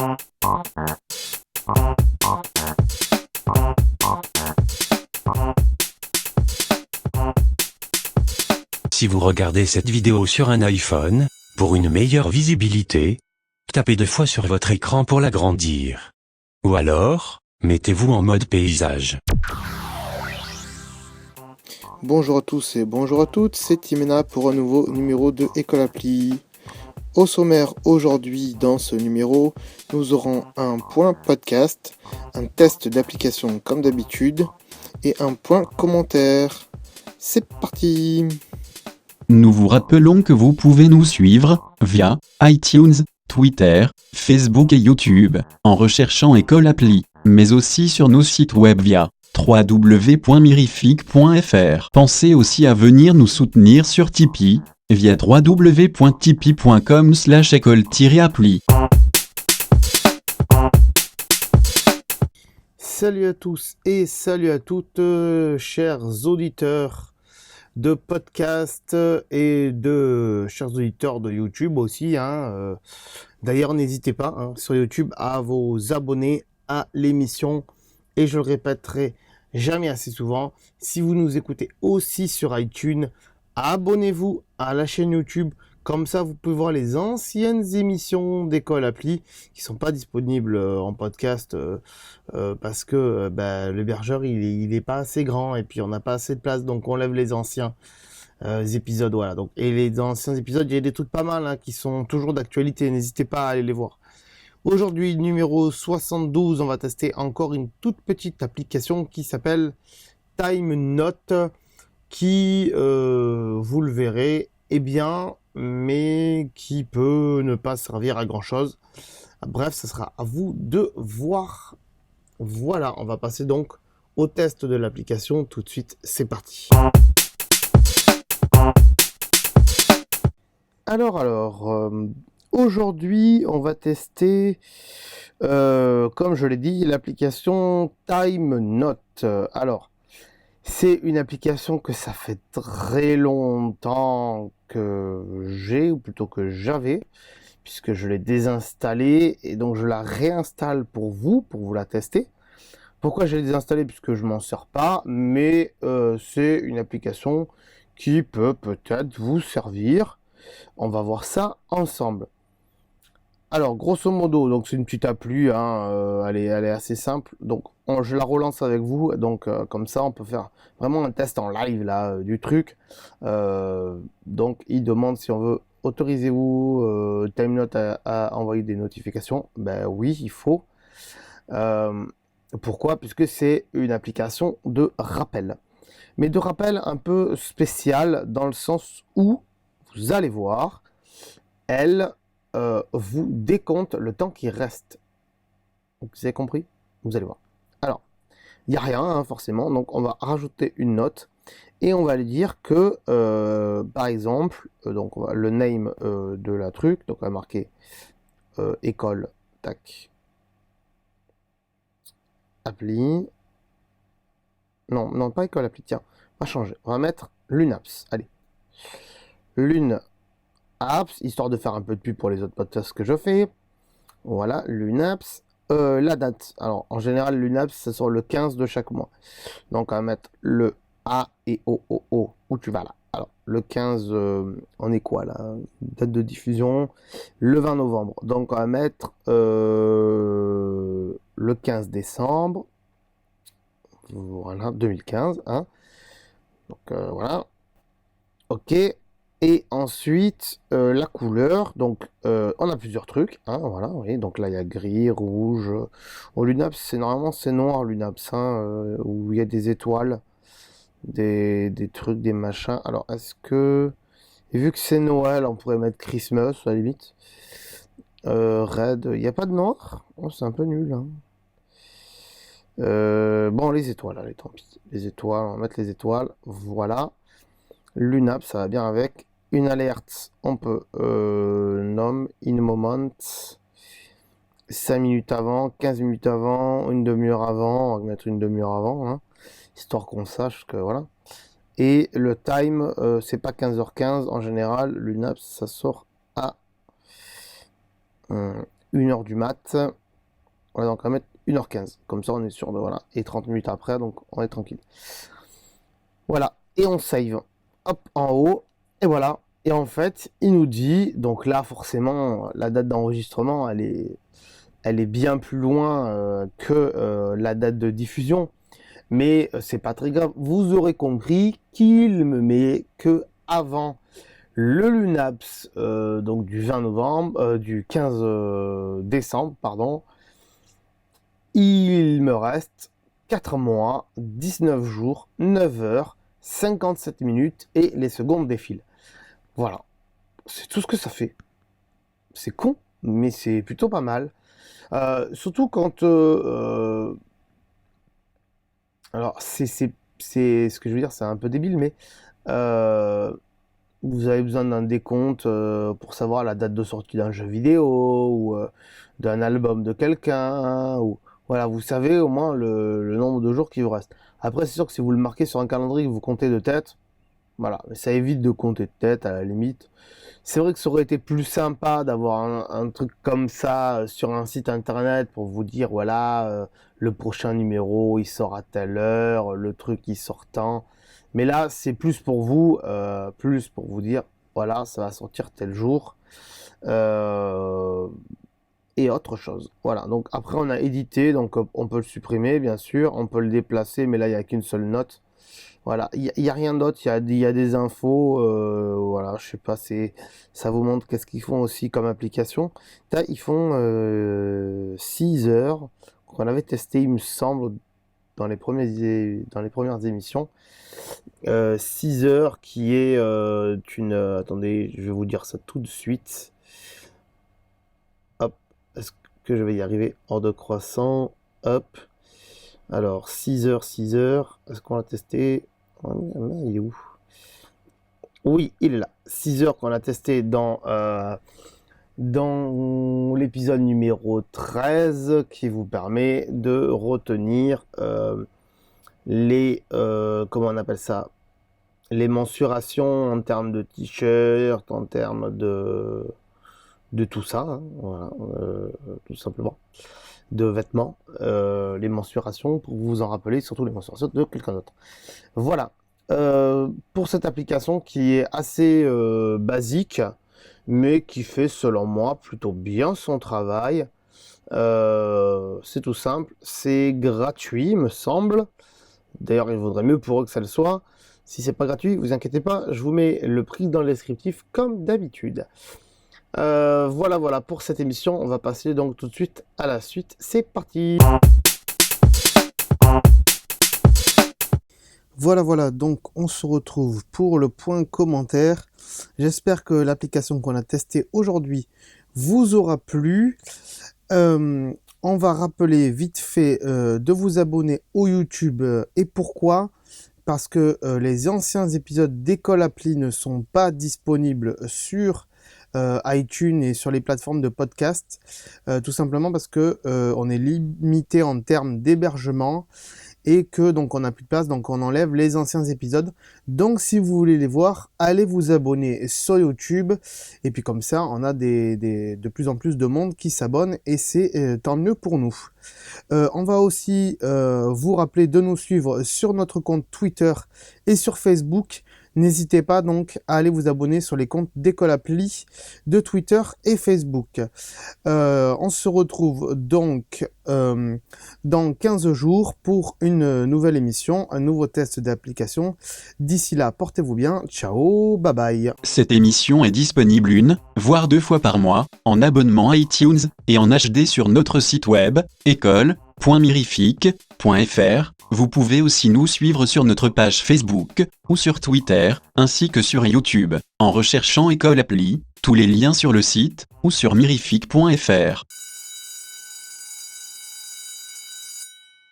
Si vous regardez cette vidéo sur un iPhone, pour une meilleure visibilité, tapez 2 fois sur votre écran pour l'agrandir. Ou alors, mettez-vous en mode paysage. Bonjour à tous et bonjour à toutes, c'est Timena pour un nouveau numéro de École Appli. Au sommaire aujourd'hui dans ce numéro, nous aurons un point podcast, un test d'application comme d'habitude et un point commentaire. C'est parti! Nous vous rappelons que vous pouvez nous suivre via iTunes, Twitter, Facebook et YouTube, en recherchant École Appli, mais aussi sur nos sites web via www.mirific.fr. Pensez aussi à venir nous soutenir sur Tipeee, via www.tipeee.com/école-appli. Salut à tous et salut à toutes, chers auditeurs de podcast et de chers auditeurs de YouTube aussi. D'ailleurs, n'hésitez pas sur YouTube à vous abonner à l'émission. Et je le répéterai jamais assez souvent, si vous nous écoutez aussi sur iTunes, abonnez-vous à la chaîne YouTube. Comme ça, vous pouvez voir les anciennes émissions d'École Appli qui sont pas disponibles en podcast parce que l'hébergeur il est pas assez grand et puis on n'a pas assez de place, donc on lève les anciens épisodes. Voilà. Donc, et les anciens épisodes, il y a des trucs pas mal qui sont toujours d'actualité. N'hésitez pas à aller les voir. Aujourd'hui, numéro 72, on va tester encore une toute petite application qui s'appelle Time Note, qui, vous le verrez, est bien, mais qui peut ne pas servir à grand chose. Bref, ce sera à vous de voir. Voilà, on va passer donc au test de l'application tout de suite. C'est parti. Aujourd'hui, on va tester, comme je l'ai dit, l'application Time Note. Alors, c'est une application que ça fait très longtemps que j'ai, ou plutôt que j'avais, puisque je l'ai désinstallée, et donc je la réinstalle pour vous la tester. Pourquoi je l'ai désinstallée? Puisque je m'en sers pas, mais c'est une application qui peut peut-être vous servir. On va voir ça ensemble. Alors, grosso modo, donc c'est une petite appli, elle est assez simple. Donc, je la relance avec vous. Donc, comme ça, on peut faire vraiment un test en live là du truc. Donc, il demande si on veut autorisez-vous TimeNote à envoyer des notifications. Ben oui, il faut. Pourquoi? Puisque c'est une application de rappel. Mais de rappel un peu spécial dans le sens où vous allez voir, elle vous décompte le temps qui reste. Donc, vous avez compris? Vous allez voir. Alors, il n'y a rien forcément, donc on va rajouter une note et on va lui dire que, par exemple, donc le name de la truc, donc on va marquer école, tac, appli. Non, pas école appli, tiens, on va changer. On va mettre l'UNAPS. Allez. Apps, histoire de faire un peu de pub pour les autres podcasts que je fais. Voilà, l'UNAPS. La date. Alors, en général, l'UNAPS, ça sort le 15 de chaque mois. Donc, on va mettre le A et O. Où tu vas là? Alors, le 15, on est quoi là? Date de diffusion, le 20 novembre. Donc, on va mettre le 15 décembre. Voilà, 2015. Donc, voilà. Ok. Et ensuite, la couleur, donc on a plusieurs trucs, voilà, oui, donc là il y a gris, rouge. Au Lunaps, normalement c'est noir Lunaps, où il y a des étoiles, des trucs, des machins. Alors est-ce que, et vu que c'est Noël, on pourrait mettre Christmas à la limite. Red, il n'y a pas de noir? Oh, c'est un peu nul, bon, les étoiles, allez, tant pis. Les étoiles, on va mettre les étoiles, voilà. Lunaps, ça va bien avec. Une alerte, on peut nom, in moment, 5 minutes avant, 15 minutes avant, une demi-heure avant, on va mettre une demi-heure avant, histoire qu'on sache que voilà. Et le time, c'est pas 15h15 en général, l'UNAPS ça sort à 1h du mat. Voilà, donc on va mettre 1h15. Comme ça, on est sûr de voilà. Et 30 minutes après, donc on est tranquille. Voilà. Et on save. Hop, en haut. Et voilà. Et en fait, il nous dit, donc là, forcément, la date d'enregistrement, elle est bien plus loin que la date de diffusion. Mais c'est pas très grave. Vous aurez compris qu'il me met que avant le Lunaps, donc du 20 novembre, du 15 décembre, pardon. Il me reste 4 mois, 19 jours, 9 heures, 57 minutes et les secondes défilent. Voilà. C'est tout ce que ça fait. C'est con, mais c'est plutôt pas mal. Surtout quand... alors, c'est ce que je veux dire, c'est un peu débile, mais vous avez besoin d'un décompte pour savoir la date de sortie d'un jeu vidéo ou d'un album de quelqu'un. Ou voilà, vous savez au moins le nombre de jours qui vous reste. Après, c'est sûr que si vous le marquez sur un calendrier, que vous comptez de tête, voilà, mais ça évite de compter de tête à la limite. C'est vrai que ça aurait été plus sympa d'avoir un truc comme ça sur un site internet pour vous dire voilà, le prochain numéro il sort à telle heure, le truc il sort tant. Mais là c'est plus pour vous dire voilà, ça va sortir tel jour et autre chose. Voilà, donc après on a édité, donc on peut le supprimer bien sûr, on peut le déplacer, mais là il n'y a qu'une seule note. Voilà, il y a rien d'autre, il y a des infos, voilà, je sais pas, ça vous montre qu'est-ce qu'ils font aussi comme application. Là, ils font 6 heures, qu'on avait testé, il me semble, dans les premières émissions. 6 heures qui est attendez, je vais vous dire ça tout de suite. Hop, est-ce que je vais y arriver? Hors de croissant, hop. Alors, 6 heures, est-ce qu'on l'a testé? Il est où? Oui, il est là. 6 heures qu'on a testé dans l'épisode numéro 13 qui vous permet de retenir comment on appelle ça? Les mensurations en termes de t-shirt, en termes de tout ça, hein, voilà, tout simplement. De vêtements, les mensurations, pour vous en rappeler, surtout les mensurations de quelqu'un d'autre. Voilà, pour cette application qui est assez basique, mais qui fait, selon moi, plutôt bien son travail. C'est tout simple, c'est gratuit, me semble. D'ailleurs, il vaudrait mieux pour eux que ça le soit. Si c'est pas gratuit, vous inquiétez pas, je vous mets le prix dans le descriptif, comme d'habitude. Voilà pour cette émission. On va passer donc tout de suite à la suite. C'est parti. Voilà, donc on se retrouve pour le point commentaire. J'espère que l'application qu'on a testée aujourd'hui vous aura plu. On va rappeler vite fait de vous abonner au YouTube. Et pourquoi ? Parce que les anciens épisodes d'École Appli ne sont pas disponibles sur iTunes et sur les plateformes de podcast, tout simplement parce que on est limité en termes d'hébergement et que donc on n'a plus de place, donc on enlève les anciens épisodes. Donc si vous voulez les voir, allez vous abonner sur YouTube et puis comme ça on a de plus en plus de monde qui s'abonne et c'est tant mieux pour nous. On va aussi vous rappeler de nous suivre sur notre compte Twitter et sur Facebook. N'hésitez pas donc à aller vous abonner sur les comptes d'École Appli de Twitter et Facebook. On se retrouve donc dans 15 jours pour une nouvelle émission, un nouveau test d'application. D'ici là, portez-vous bien. Ciao, bye bye. Cette émission est disponible 1, voire 2 fois par mois, en abonnement iTunes, et en HD sur notre site web, école.mirific.fr. Vous pouvez aussi nous suivre sur notre page Facebook, ou sur Twitter, ainsi que sur YouTube, en recherchant École Appli, tous les liens sur le site, ou sur mirific.fr.